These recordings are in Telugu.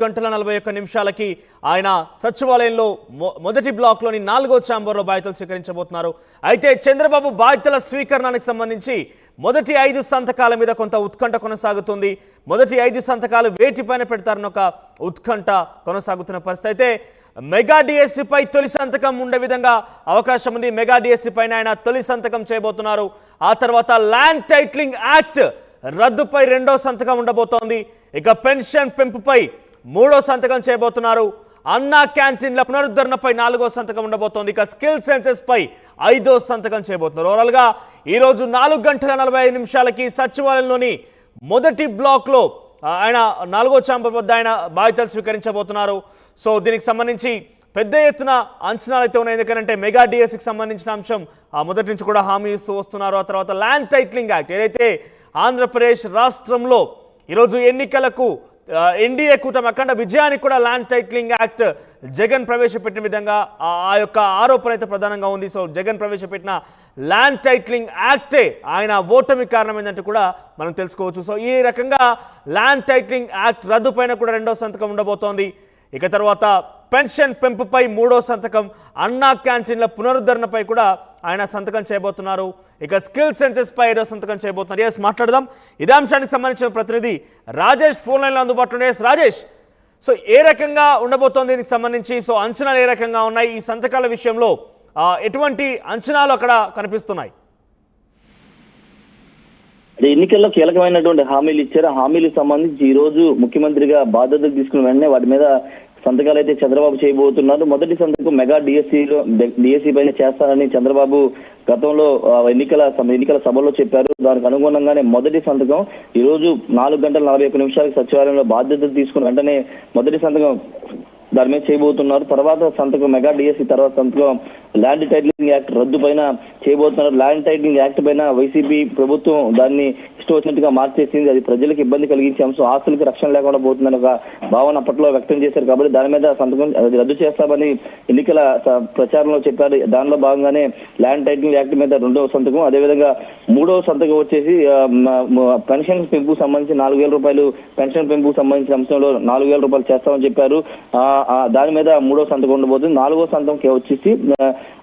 గంటల 41 నిమిషాలకి ఆయన సచివాలయంలో మొదటి బ్లాక్లోని 4వ ఛాంబర్లో బాధ్యతలు స్వీకరించబోతున్నారు. అయితే చంద్రబాబు బాధ్యతల స్వీకరణకు సంబంధించి మొదటి 5 సంతకాల మీద కొంత ఉత్కంఠ కొనసాగుతుంది. మొదటి 5 సంతకాలు వేటిపైన పెడతారన్న ఒక ఉత్కంఠ కొనసాగుతున్న పరిస్థితి. అయితే మెగా డిఎస్సీపై తొలి సంతకం ఉండే విధంగా అవకాశం ఉంది. మెగా డిఎస్సీ పైన ఆయన తొలి సంతకం చేయబోతున్నారు. ఆ తర్వాత ల్యాండ్ టైటిలింగ్ యాక్ట్ రద్దుపై 2వ సంతకం ఉండబోతోంది. ఇక పెన్షన్ పెంపుపై 3వ సంతకం చేయబోతున్నారు. అన్నా క్యాంటీన్ల పునరుద్ధరణపై 4వ సంతకం ఉండబోతోంది. ఇక స్కిల్ సెన్సెస్ పై 5వ సంతకం చేయబోతున్నారు. ఓవరాల్ గా ఈరోజు 4 గంటల 45 నిమిషాలకి సచివాలయంలోని మొదటి బ్లాక్ లో ఆయన 4వ ఛాంబర్ వద్ద ఆయన బాధ్యతలు స్వీకరించబోతున్నారు. సో దీనికి సంబంధించి పెద్ద ఎత్తున అంచనాలు అయితే ఉన్నాయి. ఎందుకంటే మెగా డిఎస్సికి సంబంధించిన అంశం మొదటి నుంచి కూడా హామీ ఇస్తూ వస్తున్నారు. ఆ తర్వాత ల్యాండ్ టైటిలింగ్ యాక్ట్ ఏదైతే ఆంధ్రప్రదేశ్ రాష్ట్రంలో ఈరోజు ఎన్నికలకు ఎన్డీఏ కూటమి అఖండ విజయానికి కూడా ల్యాండ్ టైటిలింగ్ యాక్ట్ జగన్ ప్రవేశపెట్టిన విధంగా ఆ యొక్క ఆరోపణ అయితే ప్రధానంగా ఉంది. సో జగన్ ప్రవేశపెట్టిన ల్యాండ్ టైటిలింగ్ యాక్టే ఆయన ఓటమి కారణమైందంటూ కూడా మనం తెలుసుకోవచ్చు. సో ఈ రకంగా ల్యాండ్ టైటిలింగ్ యాక్ట్ రద్దు పైన కూడా 2వ సంతకం ఉండబోతోంది. ఇక తర్వాత పెన్షన్ పెంపుపై 3వ సంతకం, అన్నా క్యాంటీన్ల పునరుద్ధరణపై కూడా ఆయన సంతకం చేయబోతున్నారు. ఇక స్కిల్ సెన్సెస్ పై 5వ సంతకం చేయబోతున్నారు. ఎస్ మాట్లాడదాం. ఇదే అంశానికి సంబంధించిన ప్రతినిధి రాజేష్ ఫోన్ లైన్లో అందుబాటులో. ఎస్ రాజేష్, సో ఏ రకంగా ఉండబోతోంది దీనికి సంబంధించి? సో అంచనాలు ఏ రకంగా ఉన్నాయి? ఈ సంతకాల విషయంలో ఎటువంటి అంచనాలు అక్కడ కనిపిస్తున్నాయి? ఎన్నికల్లో కీలకమైనటువంటి హామీలు ఇచ్చారు. ఆ హామీలకు సంబంధించి ఈ రోజు ముఖ్యమంత్రిగా బాధ్యతలు తీసుకున్న వెంటనే వాటి మీద సంతకాలు అయితే చంద్రబాబు చేయబోతున్నారు. మొదటి సంతకం మెగా డిఎస్సీ పైన చేస్తారని చంద్రబాబు గతంలో ఎన్నికల సభలో చెప్పారు. దానికి అనుగుణంగానే మొదటి సంతకం ఈ రోజు 4 గంటల 41 నిమిషాలకు సచివాలయంలో బాధ్యతలు తీసుకున్న వెంటనే మొదటి సంతకం దాని మీద చేయబోతున్నారు. తర్వాత సంతకం మెగా డిఎస్సీ, తర్వాత సంతకం ల్యాండ్ టైటిలింగ్ యాక్ట్ రద్దు పైన చేయబోతున్నారు. ల్యాండ్ టైటిలింగ్ యాక్ట్ పైన వైసీపీ ప్రభుత్వం దాన్ని ఇష్టం వచ్చినట్టుగా మార్చేసింది. అది ప్రజలకు ఇబ్బంది కలిగించే అంశం, ఆస్తులకు రక్షణ లేకుండా పోతుందని ఒక భావన అప్పట్లో వ్యక్తం చేశారు. కాబట్టి దాని మీద సంతకం రద్దు చేస్తామని ఎన్నికల ప్రచారంలో చెప్పారు. దానిలో భాగంగానే ల్యాండ్ టైటిలింగ్ యాక్ట్ మీద 2వ సంతకం, అదేవిధంగా 3వ సంతకం వచ్చేసి పెన్షన్ పెంపుకు సంబంధించి 4,000 రూపాయలు పెన్షన్ పెంపుకు సంబంధించిన అంశంలో 4,000 రూపాయలు చేస్తామని చెప్పారు. దాని మీద 3వ సంతకం ఉండబోతుంది. 4వ సంతకం వచ్చేసి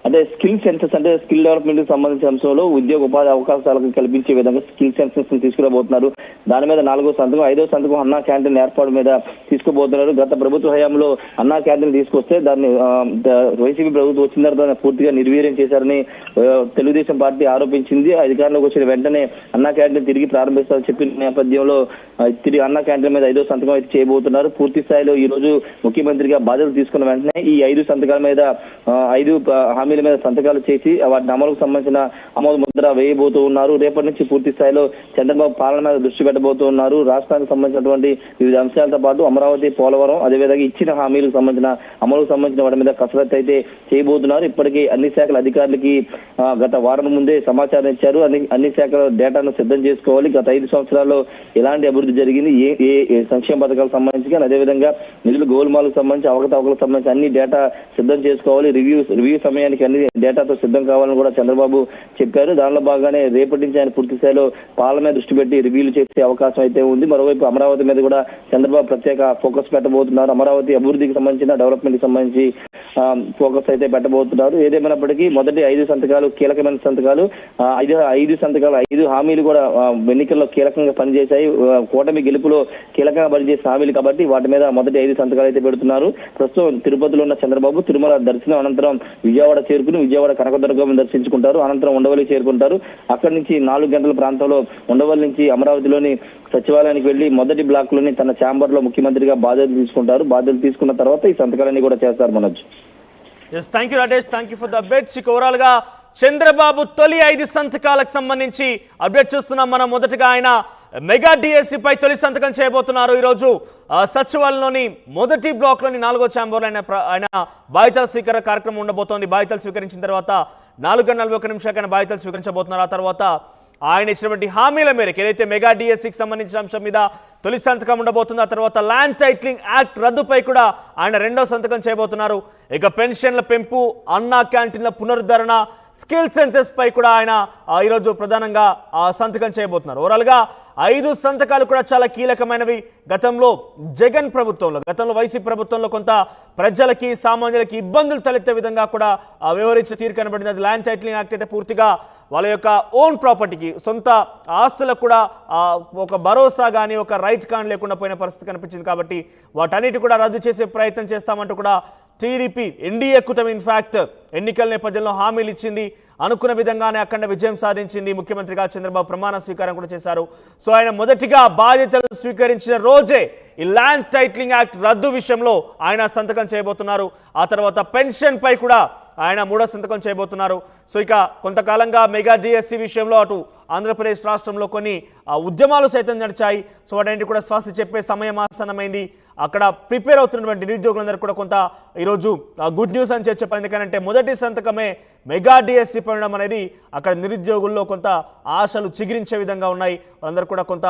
అంటే స్కిల్ సెన్సెస్, అంటే స్కిల్ డెవలప్మెంట్ కి సంబంధించిన అంశంలో ఉద్యోగ ఉపాధి అవకాశాలకు కల్పించే విధంగా స్కిల్ సెన్సెస్ తీసుకురాబోతున్నారు. దాని మీద 4వ సంతకం. 5వ సంతకం అన్నా క్యాంటీన్ ఏర్పాటు మీద తీసుకోబోతున్నారు. గత ప్రభుత్వ హయాంలో అన్నా క్యాంటీన్ తీసుకొస్తే దాన్ని వైసీపీ ప్రభుత్వం వచ్చిన తర్వాత పూర్తిగా నిర్వీర్యం చేశారని తెలుగుదేశం పార్టీ ఆరోపించింది. అధికారంలోకి వచ్చిన వెంటనే అన్నా క్యాంటీన్ తిరిగి ప్రారంభిస్తారని చెప్పిన నేపథ్యంలో తిరిగి అన్నా క్యాంటీన్ మీద 5వ సంతకం అయితే చేయబోతున్నారు. పూర్తి స్థాయిలో ఈ రోజు ముఖ్యమంత్రిగా బాధ్యతలు తీసుకున్న వెంటనే ఈ 5 సంతకాల మీద 5 హామీల మీద సంతకాలు చేసి వాటి అమలుకు సంబంధించిన ఆమోద ముద్ర వేయబోతూ ఉన్నారు. రేపటి నుంచి పూర్తి స్థాయిలో చంద్రబాబు పాలన మీద దృష్టి పెట్టబోతూ ఉన్నారు. రాష్ట్రానికి సంబంధించినటువంటి వివిధ అంశాలతో పాటు అమరావతి, పోలవరం, అదేవిధంగా ఇచ్చిన హామీలకు సంబంధించిన అమలుకు సంబంధించిన వాటి మీద కసరత్తు అయితే చేయబోతున్నారు. ఇప్పటికీ అన్ని శాఖల అధికారులకి గత వారం ముందే సమాచారం ఇచ్చారు. అన్ని శాఖల డేటాను సిద్ధం చేసుకోవాలి. గత 5 సంవత్సరాల్లో ఎలాంటి అభివృద్ధి జరిగింది, ఏ సంక్షేమ పథకాలకు సంబంధించి కానీ అదేవిధంగా నిధులు గోల్మాలకు సంబంధించి అవకతవకలకు సంబంధించి అన్ని డేటా సిద్ధం చేసుకోవాలి. రివ్యూ సమయానికి అన్ని డేటాతో సిద్ధం కావాలని కూడా చంద్రబాబు చెప్పారు. దానిలో భాగంగానే రేపటి నుంచి ఆయన పూర్తి స్థాయిలో పాలన మీద దృష్టి పెట్టి రివ్యూలు చేసే అవకాశం అయితే ఉంది. మరోవైపు అమరావతి మీద కూడా చంద్రబాబు ప్రత్యేక ఫోకస్ పెట్టబోతున్నారు. అమరావతి అభివృద్ధికి సంబంధించిన డెవలప్మెంట్ కి సంబంధించి ఫోకస్ అయితే పెట్టబోతున్నారు. ఏదేమైనప్పటికీ మొదటి 5 సంతకాలు కీలకమైన సంతకాలు. 5 సంతకాలు 5 హామీలు కూడా ఎన్నికల్లో కీలకంగా పనిచేశాయి. కూటమి గెలుపులో కీలకంగా పనిచేసిన హామీలు కాబట్టి వాటి మీద మొదటి 5 సంతకాలు అయితే పెడుతున్నారు. ప్రస్తుతం తిరుపతిలో ఉన్న చంద్రబాబు తిరుమల దర్శనం అనంతరం విజయవాడ చేరుకుని విజయవాడ కనకదుర్గం దర్శించుకుంటారు. అనంతరం ఉండవల్లి చేరుకుంటారు. అక్కడి నుంచి 4 గంటల ప్రాంతంలో ఉండవల్లి నుంచి అమరావతిలోని సచివాలయానికి వెళ్లి మొదటి బ్లాక్ లోని తన ఛాంబర్ లో ముఖ్యమంత్రిగా బాధ్యతలు తీసుకుంటారు. బాధ్యతలు తీసుకున్న తర్వాత ఈ సంతకాలన్నీ కూడా చేస్తారు. Manoj. Yes, thank you Rajesh, thank you for the updates. Overall గా చంద్రబాబు తొలి 5 సంతకాలకు సంబంధించి అప్డేట్ చూస్తున్నాం మనం. మొదటగా ఆయన మెగా డిఎస్సీ పై తొలి సంతకం చేయబోతున్నారు. ఈరోజు సచివాలయంలోని మొదటి బ్లాక్లోని 4వ ఛాంబర్లో ఆయన బాధ్యతల స్వీకార కార్యక్రమం ఉండబోతోంది. బాధ్యతలు స్వీకరించిన తర్వాత 4 గంటల 41 నిమిషాలకైనా బాధ్యతలు స్వీకరించబోతున్నారు. ఆ తర్వాత ఆయన ఇచ్చినటువంటి హామీల మేరకు ఏదైతే మెగా డిఎస్సికి సంబంధించిన అంశం మీద తొలి సంతకం ఉండబోతుంది. ఆ తర్వాత ల్యాండ్ టైటిలింగ్ యాక్ట్ రద్దుపై కూడా ఆయన 2వ సంతకం చేయబోతున్నారు. ఇక పెన్షన్ల పెంపు, అన్నా క్యాంటీన్ల పునరుద్ధరణ, స్కిల్ సెన్సెస్ పై కూడా ఆయన ఈరోజు ప్రధానంగా సంతకం చేయబోతున్నారు. ఓవరాల్గా 5 సంతకాలు కూడా చాలా కీలకమైనవి. గతంలో గతంలో వైసీపీ ప్రభుత్వంలో కొంత ప్రజలకి సామాన్యులకి ఇబ్బందులు తలెత్తే విధంగా కూడా వ్యవహరించిన తీరు కనబడింది. అది ల్యాండ్ టైటిలింగ్ యాక్ట్ అయితే పూర్తిగా వాళ్ళ యొక్క ఓన్ ప్రాపర్టీకి సొంత ఆస్తులకు కూడా ఒక భరోసా కానీ ఒక రైట్ కానీ లేకుండా పోయిన పరిస్థితి కనిపించింది. కాబట్టి వాటన్నిటి కూడా రద్దు చేసే ప్రయత్నం చేస్తామంటూ కూడా టీడీపీ ఎన్డీఏ కూటమి ఇన్ఫాక్ట్ ఎన్నికల నేపథ్యంలో హామీలు ఇచ్చింది. అనుకున్న విధంగానే అఖండ విజయం సాధించింది. ముఖ్యమంత్రిగా చంద్రబాబు ప్రమాణ స్వీకారం కూడా చేశారు. సో ఆయన మొదటిగా బాధ్యతలు స్వీకరించిన రోజే ఈ ల్యాండ్ టైటిలింగ్ యాక్ట్ రద్దు విషయంలో ఆయన సంతకం చేయబోతున్నారు. ఆ తర్వాత పెన్షన్ పై కూడా ఆయన 3వ సంతకం చేయబోతున్నారు. సో ఇక కొంతకాలంగా మెగా డిఎస్సి విషయంలో అటు ఆంధ్రప్రదేశ్ రాష్ట్రంలో కొన్ని ఉద్యమాలు సైతం నడిచాయి. సో వాటి కూడా స్వస్తి చెప్పే సమయం ఆసన్నమైంది. అక్కడ ప్రిపేర్ అవుతున్నటువంటి నిరుద్యోగులందరూ కూడా కొంత ఈరోజు గుడ్ న్యూస్ అని చెప్పారు. ఎందుకంటే మొదటి సంతకమే మెగా డిఎస్సి పడడం అనేది అక్కడ నిరుద్యోగుల్లో కొంత ఆశలు చిగురించే విధంగా ఉన్నాయి. వాళ్ళందరూ కూడా కొంత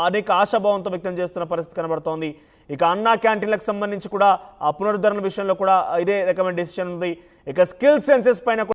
అనేక ఆశాభావంతో వ్యక్తం చేస్తున్న పరిస్థితి కనబడుతోంది. ఇక అన్నా క్యాంటీన్లకు సంబంధించి కూడా పునరుద్ధరణ విషయంలో కూడా ఇదే రకమైన డెసిషన్ ఉంది. ఇక స్కిల్ సెన్సెస్ పైన